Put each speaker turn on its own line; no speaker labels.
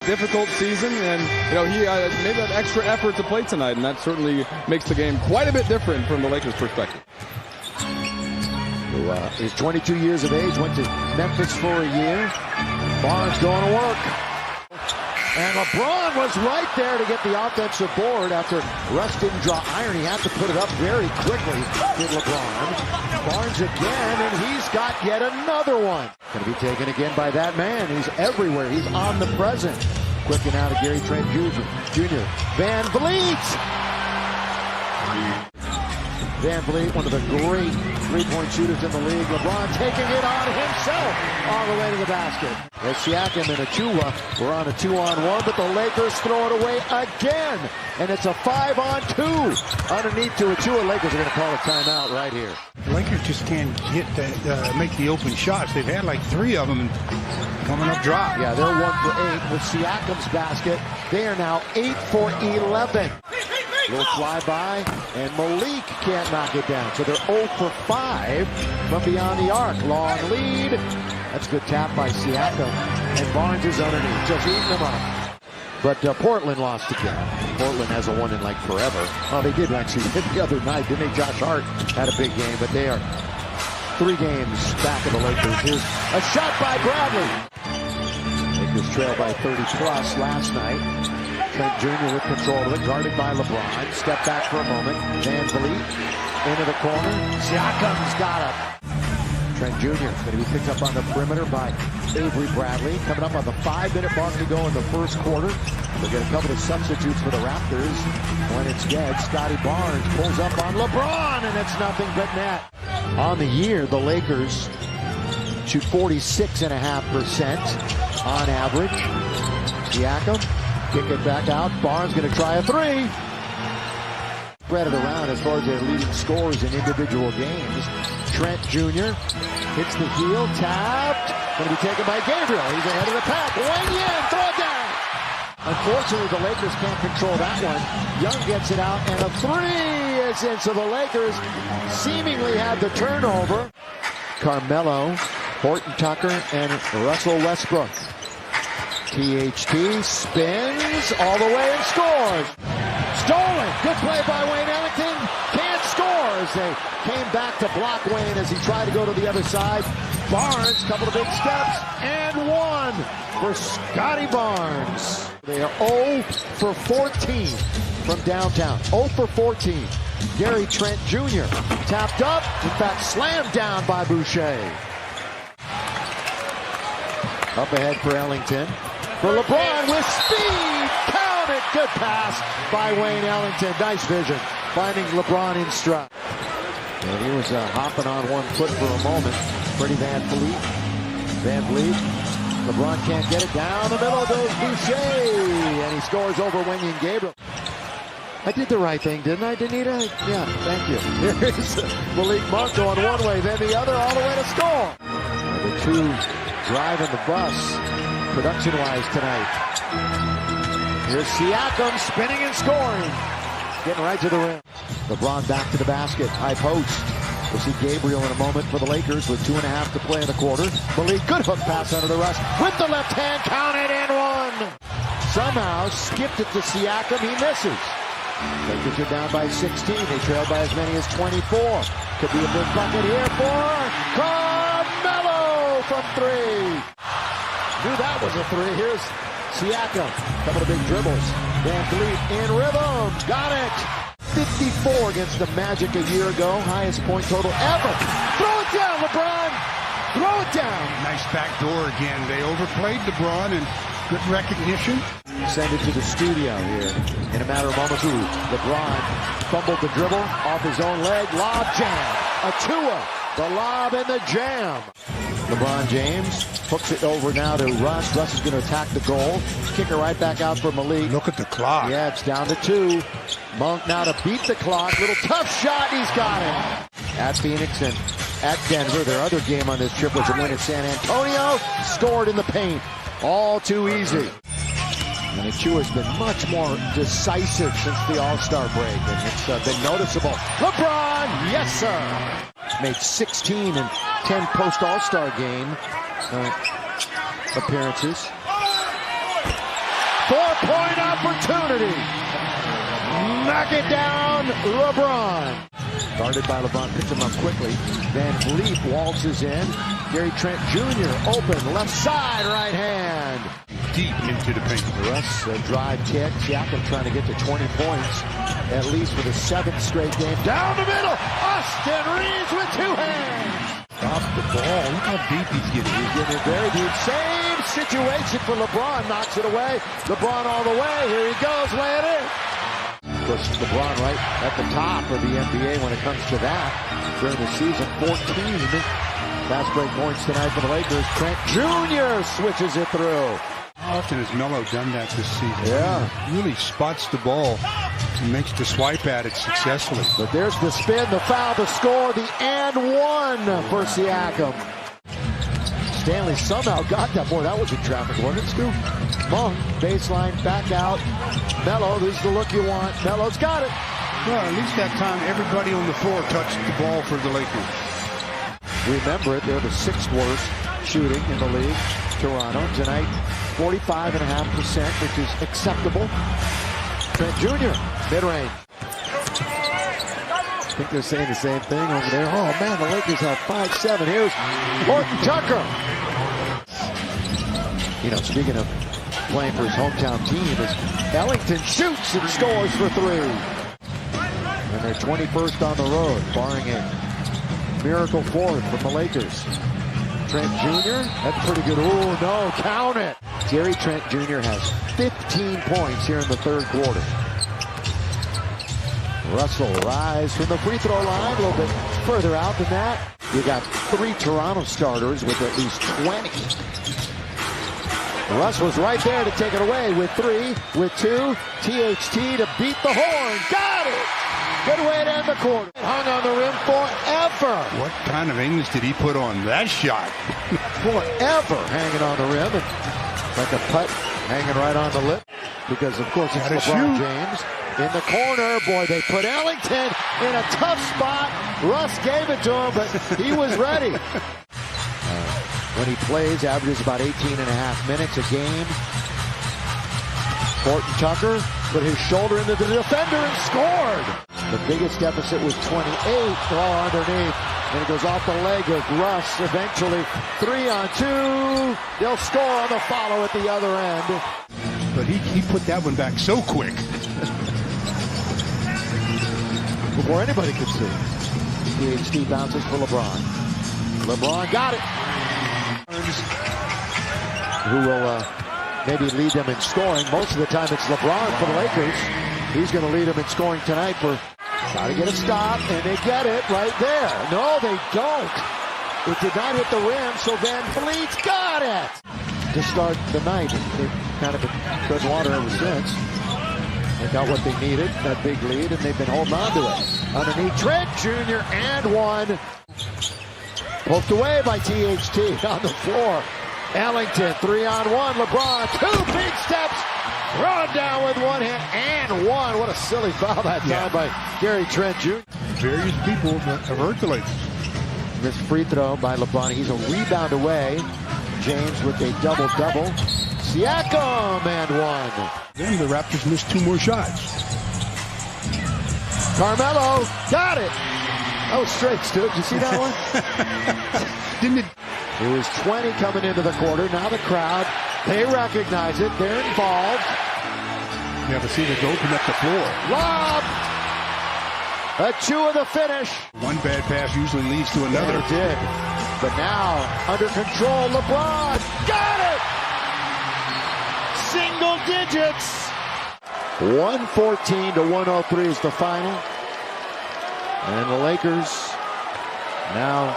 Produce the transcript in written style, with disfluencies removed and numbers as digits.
difficult season, and he made that extra effort to play tonight, and that certainly makes the game quite a bit different from the Lakers' perspective.
Who is 22 years of age, went to Memphis for a year. Barnes going to work. And LeBron was right there to get the offensive board after Russ didn't draw iron. He had to put it up very quickly with LeBron. Barnes again, and he's got yet another one. Going to be taken again by that man. He's everywhere. He's omnipresent. Quick and out of Gary Trent Jr. Van Vliet! Van Vliet, one of the great three-point shooters in the league. LeBron taking it on himself all the way to the basket. As Siakam and Achua were on a 2-on-1, but the Lakers throw it away again. And it's a 5-on-2 underneath to Achua. Lakers are going to call a timeout right here.
The Lakers just can't make the open shots. They've had like 3 of them coming up dry.
Yeah, they're 1 for 8 with Siakam's basket. They are now 8 for 11. Little flyby, and Malik can't knock it down. So they're 0 for 5 from beyond the arc. Long lead. That's a good tap by Siakam. And Barnes is underneath, just eating them up. But Portland lost again. Portland hasn't won in like forever. Oh, they did actually the other night, didn't they? Josh Hart had a big game, but they are 3 games back of the Lakers. Here's a shot by Bradley. Lakers trail by 30-plus last night. Trent Jr. with control of it, guarded by LeBron. Step back for a moment. Van Vliet into the corner. Siakam's got it. Trent Jr. going to be picked up on the perimeter by Avery Bradley. Coming up on the 5-minute mark to go in the first quarter. We'll get a couple of substitutes for the Raptors. When it's dead, Scotty Barnes pulls up on LeBron, and it's nothing but net. On the year, the Lakers shoot 46.5% on average. Siakam. Kick it back out. Barnes going to try a 3. Spread it around as far as their leading scores in individual games. Trent Jr. hits the heel, tapped. Going to be taken by Gabriel. He's ahead of the pack. Wing in, throw it down. Unfortunately, the Lakers can't control that one. Young gets it out, and a 3 is in. So the Lakers seemingly had the turnover. Carmelo, Horton Tucker, and Russell Westbrook. THT spins all the way and scores. Stolen. Good play by Wayne Ellington. Can't score as they came back to block Wayne as he tried to go to the other side. Barnes, couple of big steps, and 1 for Scotty Barnes. They are 0 for 14 from downtown. 0 for 14. Gary Trent Jr. tapped up, in fact slammed down by Boucher. Up ahead for Ellington. For LeBron with speed, count it, good pass by Wayne Ellington. Nice vision, finding LeBron in stride. And he was hopping on 1 foot for a moment. Freddie Van Vliet. LeBron can't get it down the middle, goes Boucher, and he scores over Wayne Gabriel. I did the right thing, didn't I, Danita? Yeah, thank you. Here's Malik Monk going one way, then the other, all the way to score. The 2 driving the bus. Production-wise tonight. Here's Siakam spinning and scoring. Getting right to the rim. LeBron back to the basket. High post. We'll see Gabriel in a moment for the Lakers with 2.5 to play in the quarter. Malik, good hook pass under the rush. With the left hand, counted and 1. Somehow skipped it to Siakam. He misses. Lakers are down by 16. They trail by as many as 24. Could be a big bucket here for Carmelo from 3. Knew that was a 3. Here's Siakam. Couple of big dribbles. Van Vliet in rhythm. Got it. 54 against the Magic a year ago. Highest point total ever. Throw it down, LeBron. Throw it down.
Nice back door again. They overplayed LeBron and good recognition.
Send it to the studio here in a matter of moments. LeBron fumbled the dribble off his own leg. Lob jam. Achua. The lob and the jam. LeBron James hooks it over now to Russ. Russ is going to attack the goal. Kick it right back out for Malik.
Look at the clock.
Yeah, it's down to 2. Monk now to beat the clock. Little tough shot. He's got it. At Phoenix and at Denver. Their other game on this trip was a win at San Antonio. Scored in the paint. All too easy. And Achua's been much more decisive since the All-Star break. And it's been noticeable. LeBron, yes, sir. Made 16 and 10 post-All-Star game appearances. 4-point opportunity. Knock it down, LeBron. Guarded by LeBron, picks him up quickly. Van Vliet waltzes in. Gary Trent Jr. open, left side, right hand.
Deep into the paint.
Russ, drive kick. Siakam trying to get to 20 points, at least for the 7th straight game. Down the middle, Austin Reeves with 2 hands.
Off the ball. Look how deep he's getting.
He's getting it very deep. Same situation for LeBron. Knocks it away. LeBron all the way. Here he goes. Lay it in. Of course, LeBron right at the top of the NBA when it comes to that. During the season, 14 fast break points tonight for the Lakers. Trent Jr. switches it through.
How often has Melo done that this season?
Yeah.
He really spots the ball and makes the swipe at it successfully.
But there's the spin, the foul, the score, the and one for Siakam. Stanley somehow got that. Boy, that was in traffic, wasn't it, Stu? Monk, baseline, back out. Melo, this is the look you want. Melo's got it.
Well, at least that time, everybody on the floor touched the ball for the Lakers.
Remember it, they're the 6th worst shooting in the league. Toronto tonight, 45.5%, which is acceptable. Trent Jr., mid-range. I think they're saying the same thing over there. Oh, man, the Lakers have 5-7. Here's Horton Tucker. You know, speaking of playing for his hometown team, is Ellington shoots and scores for 3. And they're 21st on the road, barring a miracle 4th from the Lakers. Trent Jr., that's pretty good. Oh, no, count it. Gary Trent Jr. has 15 points here in the 3rd quarter. Russell rise from the free throw line, a little bit further out than that. You got 3 Toronto starters with at least 20. Russ was right there to take it away with 3, with 2. THT to beat the horn. Got it! Good way to end the quarter. Hung on the rim forever.
What kind of English did he put on that shot?
Forever hanging on the rim. And like a putt hanging right on the lip. Because, of course, it's LeBron James. In the corner, boy, they put Ellington in a tough spot. Russ gave it to him, but he was ready. When he plays, averages about 18.5 minutes a game. Horton Tucker put his shoulder into the defender and scored. The biggest deficit was 28, all underneath. And it goes off the leg of Russ. Eventually, 3-on-2. They'll score on the follow at the other end.
But he put that one back so quick.
Before anybody could see. THT bounces for LeBron. LeBron got it. Who will maybe lead them in scoring. Most of the time it's LeBron for the Lakers. He's going to lead them in scoring tonight for try to get a stop, and they get it right there. No, they don't. It did not hit the rim, so Van Vliet's got it to start the night. They've kind of been treading water ever since. They got what they needed, that big lead, and they've been holding on to it. Underneath, Trent Jr. and 1. Poked away by THT on the floor. Ellington, 3-on-1. LeBron, 2 big steps. Thrown down with 1 hand and 1. What a silly foul that time by Gary Trent Jr.
Various people have hurt the Lakers.
This free throw by LeBron. He's a rebound away. James with a double-double. Siakam and 1.
Then the Raptors missed 2 more shots.
Carmelo got it. Oh, straight, Stu. Did you see that one?
Didn't it?
It was 20 coming into the quarter. Now the crowd, they recognize it. They're involved.
Yeah, but see, they open up the floor.
Lob! A 2 of the finish.
One bad pass usually leads to another.
It did. But now, under control, LeBron got it! Single digits. 114 to 103 is the final. And the Lakers now